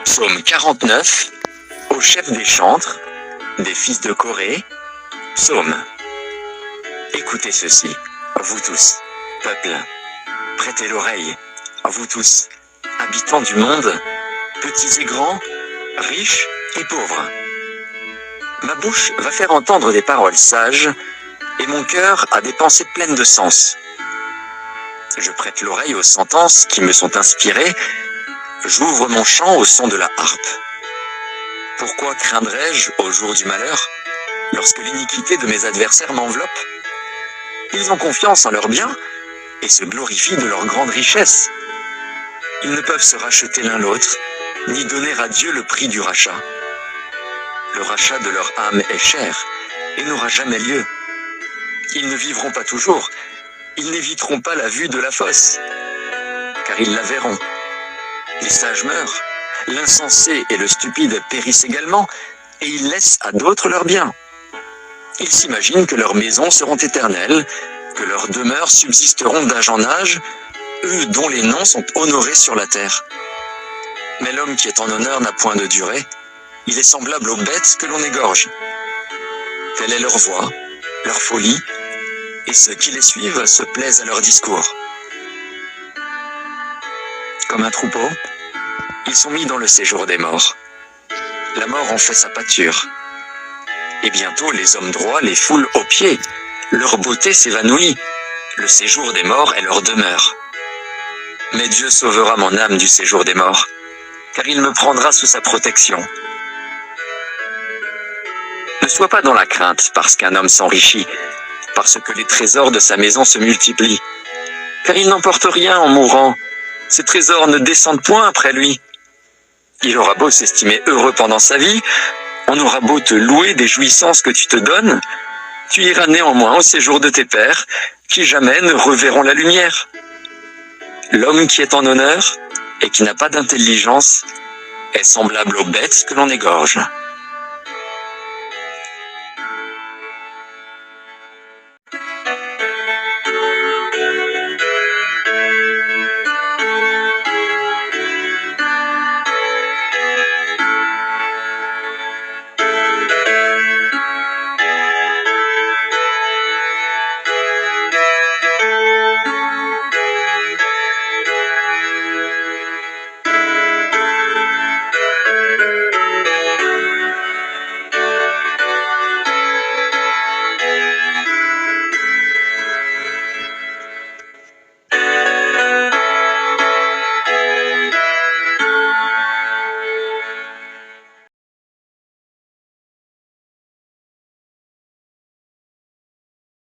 Psaume 49, au chef des chantres, des fils de Corée. Psaume. Écoutez ceci, vous tous, peuple. Prêtez l'oreille, vous tous, habitants du monde, petits et grands, riches et pauvres. Ma bouche va faire entendre des paroles sages, et mon cœur a des pensées pleines de sens. Je prête l'oreille aux sentences qui me sont inspirées, j'ouvre mon chant au son de la harpe. Pourquoi craindrais-je au jour du malheur, lorsque l'iniquité de mes adversaires m'enveloppe? Ils ont confiance en leurs biens et se glorifient de leur grande richesse. Ils ne peuvent se racheter l'un l'autre, ni donner à Dieu le prix du rachat. Le rachat de leur âme est cher et n'aura jamais lieu. Ils ne vivront pas toujours, ils n'éviteront pas la vue de la fosse, car ils la verront. Les sages meurent, l'insensé et le stupide périssent également, et ils laissent à d'autres leurs biens. Ils s'imaginent que leurs maisons seront éternelles, que leurs demeures subsisteront d'âge en âge, eux dont les noms sont honorés sur la terre. Mais l'homme qui est en honneur n'a point de durée, il est semblable aux bêtes que l'on égorge. Telle est leur voix, leur folie, et ceux qui les suivent se plaisent à leur discours. Comme un troupeau, ils sont mis dans le séjour des morts. La mort en fait sa pâture. Et bientôt les hommes droits les foulent aux pieds, leur beauté s'évanouit, le séjour des morts est leur demeure. Mais Dieu sauvera mon âme du séjour des morts, car il me prendra sous sa protection. Ne sois pas dans la crainte parce qu'un homme s'enrichit, parce que les trésors de sa maison se multiplient, car il n'emporte rien en mourant, ses trésors ne descendent point après lui. Il aura beau s'estimer heureux pendant sa vie, on aura beau te louer des jouissances que tu te donnes, tu iras néanmoins au séjour de tes pères, qui jamais ne reverront la lumière. L'homme qui est en honneur et qui n'a pas d'intelligence est semblable aux bêtes que l'on égorge.